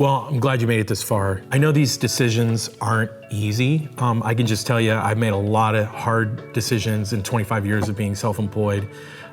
Well, I'm glad you made it this far. I know these decisions aren't easy. I can just tell you, I've made a lot of hard decisions in 25 years of being self-employed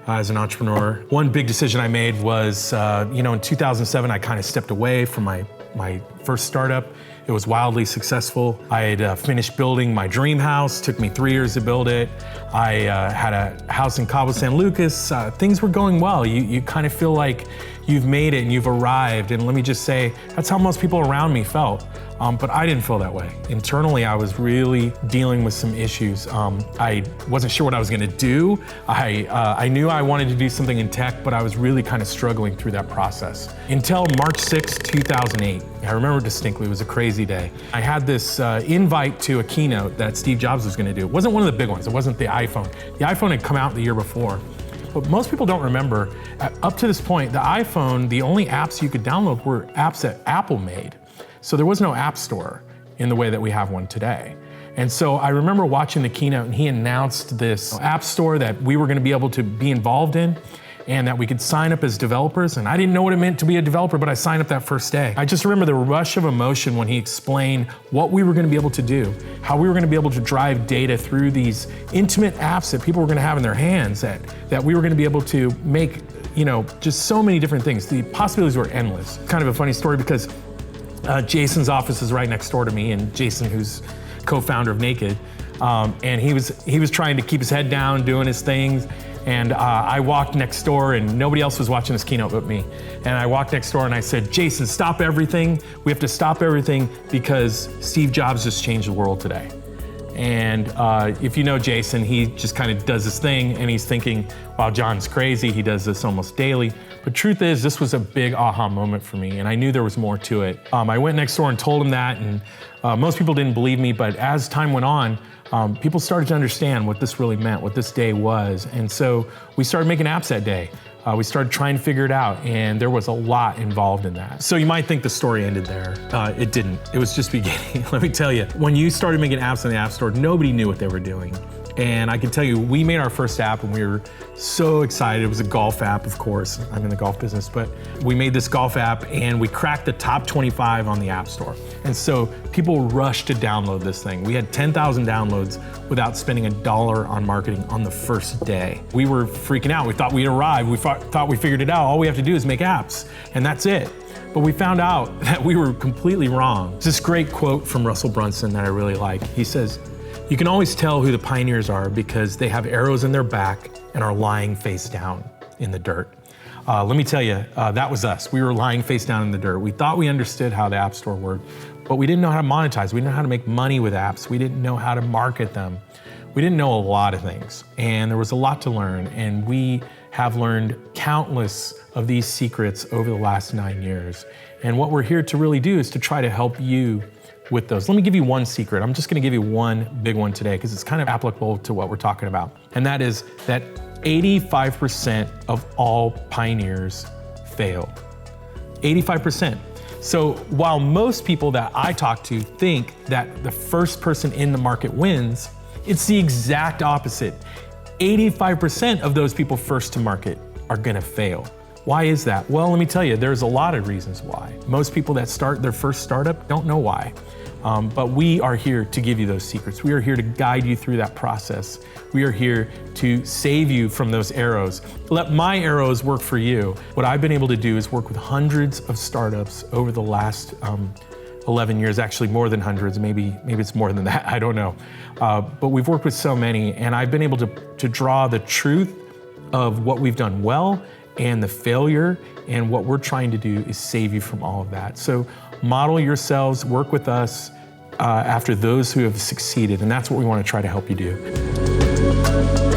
as an entrepreneur. One big decision I made was, in 2007, I kind of stepped away from my first startup. It was wildly successful. I had finished building my dream house. Took me 3 years to build it. I had a house in Cabo San Lucas. Things were going well. You kind of feel like you've made it and you've arrived. And let me just say, that's how most people around me felt. But I didn't feel that way. Internally, I was really dealing with some issues. I wasn't sure what I was gonna do. I knew I wanted to do something in tech, but I was really kind of struggling through that process. Until March 6, 2008. I remember distinctly, it was a crazy day. I had this invite to a keynote that Steve Jobs was gonna do. It wasn't one of the big ones, it wasn't the iPhone. The iPhone had come out the year before. But most people don't remember, up to this point, the iPhone, the only apps you could download were apps that Apple made. So there was no app store in the way that we have one today. And so I remember watching the keynote and he announced this app store that we were gonna be able to be involved in and that we could sign up as developers. And I didn't know what it meant to be a developer, but I signed up that first day. I just remember the rush of emotion when he explained what we were gonna be able to do, how we were gonna be able to drive data through these intimate apps that people were gonna have in their hands, that we were gonna be able to make, just so many different things. The possibilities were endless. Kind of a funny story because Jason's office is right next door to me, and Jason, who's co-founder of Naked, and he was trying to keep his head down, doing his things, and I walked next door, and nobody else was watching this keynote but me. And I walked next door and I said, Jason, stop everything. We have to stop everything because Steve Jobs just changed the world today. And if you know Jason, he just kind of does this thing and he's thinking, wow, John's crazy. He does this almost daily. But truth is, this was a big aha moment for me, and I knew there was more to it. I went next door and told him that, and most people didn't believe me, but as time went on, people started to understand what this really meant, what this day was. And so we started making apps that day. We started trying to figure it out, and there was a lot involved in that. So you might think the story ended there. It didn't. It was just beginning. Let me tell you, when you started making apps in the App Store, nobody knew what they were doing. And I can tell you, we made our first app and we were so excited. It was a golf app, of course. I'm in the golf business, but we made this golf app and we cracked the top 25 on the App Store. And so people rushed to download this thing. We had 10,000 downloads without spending $1 on marketing on the first day. We were freaking out. We thought we'd arrived. We thought we figured it out. All we have to do is make apps, and that's it. But we found out that we were completely wrong. There's this great quote from Russell Brunson that I really like. He says, "You can always tell who the pioneers are because they have arrows in their back and are lying face down in the dirt." Let me tell you, that was us. We were lying face down in the dirt. We thought we understood how the App Store worked, but we didn't know how to monetize. We didn't know how to make money with apps. We didn't know how to market them. We didn't know a lot of things, and there was a lot to learn, and we have learned countless of these secrets over the last 9 years. And what we're here to really do is to try to help you with those. Let me give you one secret. I'm just gonna give you one big one today because it's kind of applicable to what we're talking about. And that is that 85% of all pioneers fail. 85%. So while most people that I talk to think that the first person in the market wins, it's the exact opposite. 85% of those people first to market are gonna fail. Why is that? Well, let me tell you, there's a lot of reasons why. Most people that start their first startup don't know why. But we are here to give you those secrets. We are here to guide you through that process. We are here to save you from those arrows. Let my arrows work for you. What I've been able to do is work with hundreds of startups over the last 11 years, actually more than hundreds, maybe it's more than that, I don't know. But we've worked with so many, and I've been able to draw the truth of what we've done well and the failure, and what we're trying to do is save you from all of that. So model yourselves, work with us after those who have succeeded, and that's what we want to try to help you do.